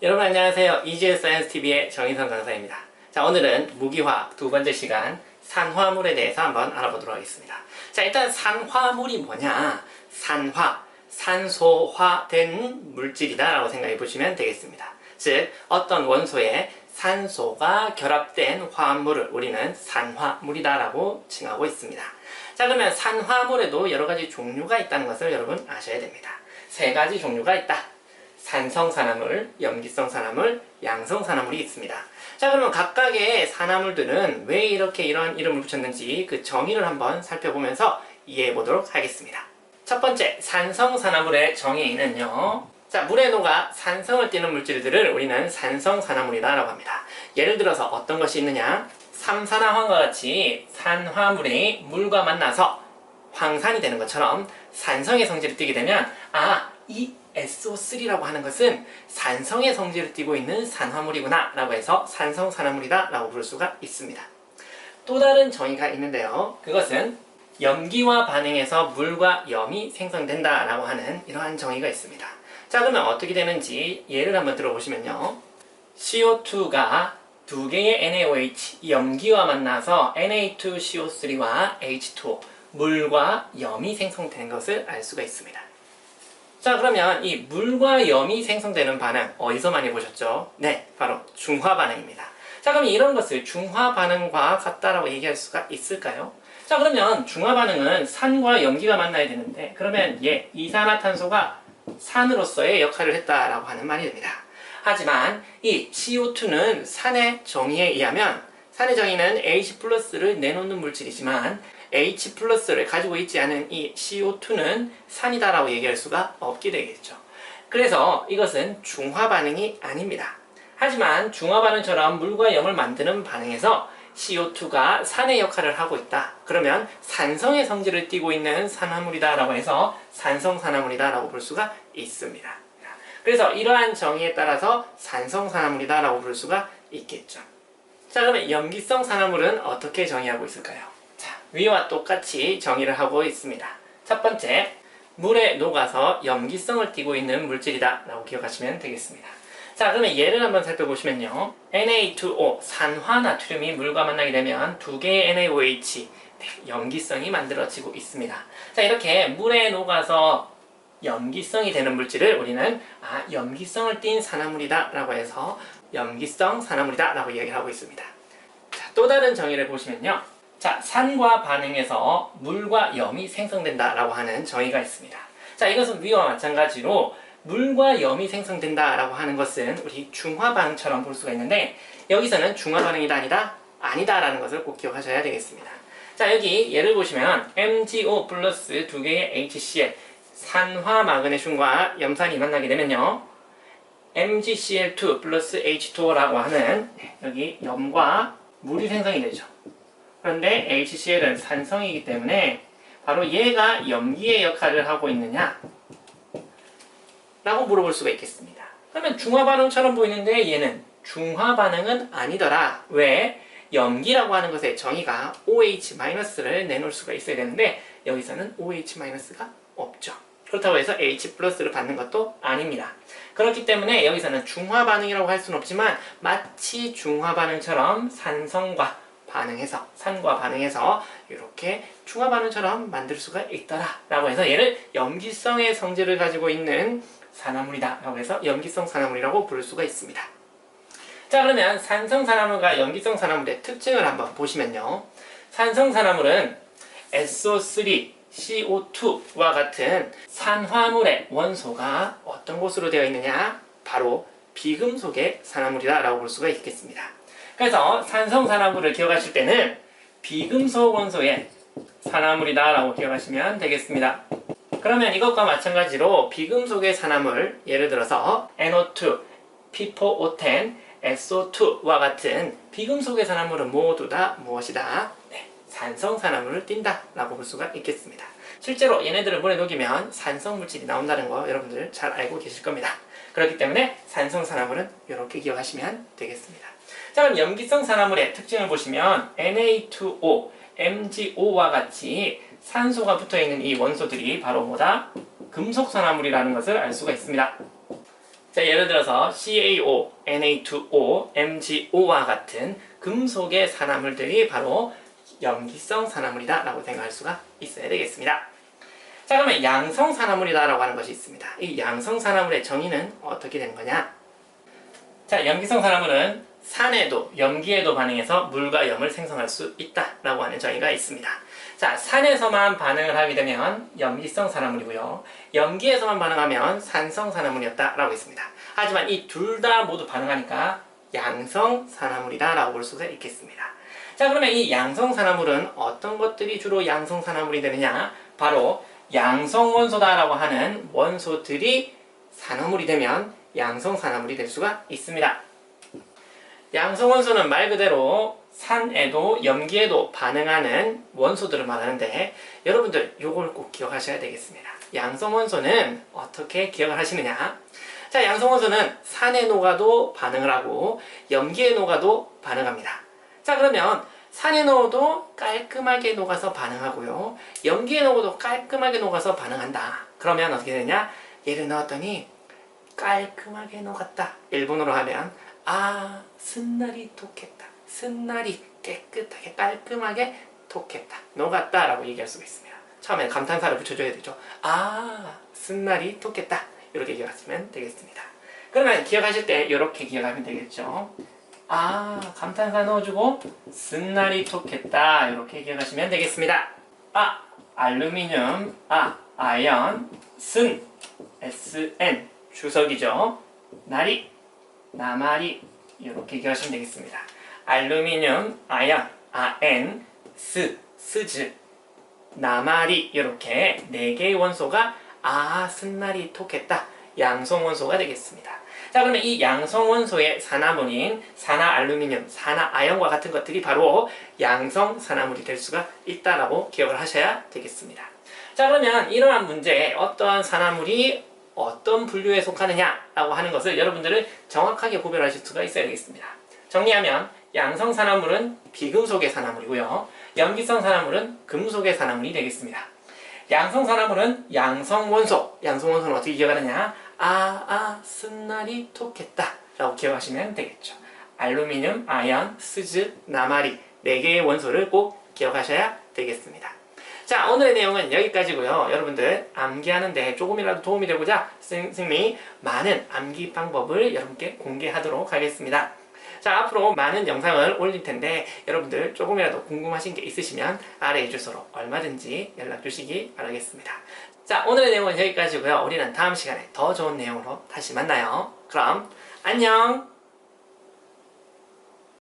여러분 안녕하세요. EGS 사이언스 TV의 정인성 강사입니다. 자, 오늘은 무기화학 두 번째 시간 산화물에 대해서 한번 알아보도록 하겠습니다. 자, 일단 산화물이 뭐냐? 산화, 산소화된 물질이다 라고 생각해 보시면 되겠습니다. 즉, 어떤 원소에 산소가 결합된 화합물을 우리는 산화물이다 라고 칭하고 있습니다. 자, 그러면 산화물에도 여러 가지 종류가 있다는 것을 여러분 아셔야 됩니다. 세 가지 종류가 있다. 산성산화물, 염기성산화물, 양성산화물이 있습니다. 자, 그러면 각각의 산화물들은 왜 이렇게 이런 이름을 붙였는지 그 정의를 한번 살펴보면서 이해해 보도록 하겠습니다. 첫 번째, 산성산화물의 정의는요. 자, 물에 녹아 산성을 띠는 물질들을 우리는 산성산화물이다 라고 합니다. 예를 들어서 어떤 것이 있느냐? 삼산화황과 같이 산화물이 물과 만나서 황산이 되는 것처럼 산성의 성질을 띠게 되면 이 SO3라고 하는 것은 산성의 성질을 띠고 있는 산화물이구나 라고 해서 산성산화물이다 라고 부를 수가 있습니다. 또 다른 정의가 있는데요. 그것은 염기와 반응해서 물과 염이 생성된다 라고 하는 이러한 정의가 있습니다. 자, 그러면 어떻게 되는지 예를 한번 들어보시면요. CO2가 두 개의 NaOH, 염기와 만나서 Na2CO3와 H2O, 물과 염이 생성되는 것을 알 수가 있습니다. 자, 그러면 이 물과 염이 생성되는 반응 어디서 많이 보셨죠? 네, 바로 중화 반응입니다. 자, 그럼 이런 것을 중화 반응과 같다라고 얘기할 수가 있을까요? 자, 그러면 중화 반응은 산과 염기가 만나야 되는데 그러면 이산화탄소가 산으로서의 역할을 했다라고 하는 말이 됩니다. 하지만 이 CO2는 산의 정의에 의하면 산의 정의는 H+를 내놓는 물질이지만 H+를 가지고 있지 않은 이 CO2는 산이다라고 얘기할 수가 없게 되겠죠. 그래서 이것은 중화 반응이 아닙니다. 하지만 중화 반응처럼 물과 염을 만드는 반응에서 CO2가 산의 역할을 하고 있다. 그러면 산성의 성질을 띠고 있는 산화물이다라고 해서 산성산화물이다라고 볼 수가 있습니다. 그래서 이러한 정의에 따라서 산성산화물이다라고 볼 수가 있겠죠. 자, 그러면 염기성 산화물은 어떻게 정의하고 있을까요? 자, 위와 똑같이 정의를 하고 있습니다. 첫 번째, 물에 녹아서 염기성을 띠고 있는 물질이다 라고 기억하시면 되겠습니다. 자, 그러면 예를 한번 살펴보시면요. Na2O, 산화나트륨이 물과 만나게 되면 두 개의 NaOH, 염기성이 만들어지고 있습니다. 자, 이렇게 물에 녹아서 염기성이 되는 물질을 우리는 염기성을 띤 산화물이다 라고 해서 염기성 산화물이다 라고 얘기를 하고 있습니다. 자, 또 다른 정의를 보시면요. 자, 산과 반응해서 물과 염이 생성된다 라고 하는 정의가 있습니다. 자, 이것은 위와 마찬가지로 물과 염이 생성된다 라고 하는 것은 우리 중화 반응처럼 볼 수가 있는데 여기서는 중화 반응이다 아니다 라는 것을 꼭 기억하셔야 되겠습니다. 자, 여기 예를 보시면 MgO 플러스 두 개의 HCl 산화 마그네슘과 염산이 만나게 되면요. MgCl2 플러스 H2O라고 하는 여기 염과 물이 생성이 되죠. 그런데 HCl은 산성이기 때문에 바로 얘가 염기의 역할을 하고 있느냐? 라고 물어볼 수가 있겠습니다. 그러면 중화 반응처럼 보이는데 얘는 중화 반응은 아니더라. 왜? 염기라고 하는 것의 정의가 OH-를 내놓을 수가 있어야 되는데 여기서는 OH-가 없죠. 그렇다고 해서 H+를 받는 것도 아닙니다. 그렇기 때문에 여기서는 중화 반응이라고 할 수는 없지만 마치 중화 반응처럼 산과 반응해서 이렇게 중화 반응처럼 만들 수가 있더라 라고 해서 얘를 염기성의 성질을 가지고 있는 산화물이다 라고 해서 염기성 산화물이라고 부를 수가 있습니다. 자, 그러면 산성산화물과 염기성 산화물의 특징을 한번 보시면요. 산성산화물은 SO3, CO2와 같은 산화물의 원소가 어떤 곳으로 되어 있느냐? 바로 비금속의 산화물이다 라고 볼 수가 있겠습니다. 그래서 산성산화물을 기억하실 때는 비금속 원소의 산화물이다 라고 기억하시면 되겠습니다. 그러면 이것과 마찬가지로 비금속의 산화물, 예를 들어서 NO2, P4O10, SO2와 같은 비금속의 산화물은 모두 다 무엇이다? 산성산화물을 띈다 라고 볼 수가 있겠습니다. 실제로 얘네들을 물에 녹이면 산성물질이 나온다는 거 여러분들 잘 알고 계실 겁니다. 그렇기 때문에 산성산화물은 이렇게 기억하시면 되겠습니다. 자, 그럼 염기성 산화물의 특징을 보시면 Na2O, MgO와 같이 산소가 붙어있는 이 원소들이 바로 뭐다? 금속산화물이라는 것을 알 수가 있습니다. 자, 예를 들어서 CaO, Na2O, MgO와 같은 금속의 산화물들이 바로 염기성 산화물이다 라고 생각할 수가 있어야 되겠습니다. 자, 그러면 양성 산화물이다 라고 하는 것이 있습니다. 이 양성 산화물의 정의는 어떻게 되는 거냐? 자, 염기성 산화물은 산에도 염기에도 반응해서 물과 염을 생성할 수 있다 라고 하는 정의가 있습니다. 자, 산에서만 반응을 하게 되면 염기성 산화물이고요, 염기에서만 반응하면 산성 산화물이었다 라고 있습니다. 하지만 이 둘 다 모두 반응하니까 양성 산화물이다 라고 볼 수가 있겠습니다. 자, 그러면 이 양성 산화물은 어떤 것들이 주로 양성 산화물이 되느냐? 바로 양성 원소다 라고 하는 원소들이 산화물이 되면 양성 산화물이 될 수가 있습니다. 양성 원소는 말 그대로 산에도 염기에도 반응하는 원소들을 말하는데, 여러분들 요걸 꼭 기억하셔야 되겠습니다. 양성 원소는 어떻게 기억을 하시느냐? 자, 양성 원소는 산에 녹아도 반응을 하고 염기에 녹아도 반응합니다. 자, 그러면 산에 넣어도 깔끔하게 녹아서 반응하고요, 염기에 넣어도 깔끔하게 녹아서 반응한다. 그러면 어떻게 되냐? 얘를 넣었더니 깔끔하게 녹았다. 일본어로 하면 쓴날이 톡했다. 쓴날이 깨끗하게 깔끔하게 톡했다. 녹았다 라고 얘기할 수가 있습니다. 처음에 감탄사를 붙여줘야 되죠. 쓴날이 톡했다. 이렇게 기억하시면 되겠습니다. 그러면 기억하실 때 이렇게 기억하면 되겠죠. 감탄사 넣어주고 쓴날이 톡했다. 이렇게 기억하시면 되겠습니다. 알루미늄, 아연, 쓴, SN, 주석이죠. 나리, 나마리, 이렇게 기억하시면 되겠습니다. 알루미늄, 아연, AN, 스즈, 나마리, 이렇게 4개의 원소가 쓴날이 톡했다. 양성 원소가 되겠습니다. 자, 그러면 이 양성 원소의 산화물인 산화알루미늄, 산화아연과 같은 것들이 바로 양성 산화물이 될 수가 있다라고 기억을 하셔야 되겠습니다. 자, 그러면 이러한 문제에 어떠한 산화물이 어떤 분류에 속하느냐라고 하는 것을 여러분들은 정확하게 구별하실 수가 있어야 되겠습니다. 정리하면 양성 산화물은 비금속의 산화물이고요, 염기성 산화물은 금속의 산화물이 되겠습니다. 양성 산화물은 양성 원소, 양성 원소는 어떻게 기억하느냐? 쓴날이 톡했다 라고 기억하시면 되겠죠. 알루미늄, 아연, 스즈, 나마리 4개의 원소를 꼭 기억하셔야 되겠습니다. 자, 오늘의 내용은 여기까지고요. 여러분들 암기하는 데 조금이라도 도움이 되고자 선생님이 많은 암기 방법을 여러분께 공개하도록 하겠습니다. 자, 앞으로 많은 영상을 올릴 텐데 여러분들 조금이라도 궁금하신 게 있으시면 아래의 주소로 얼마든지 연락 주시기 바라겠습니다. 자, 오늘의 내용은 여기까지고요. 우리는 다음 시간에 더 좋은 내용으로 다시 만나요. 그럼 안녕!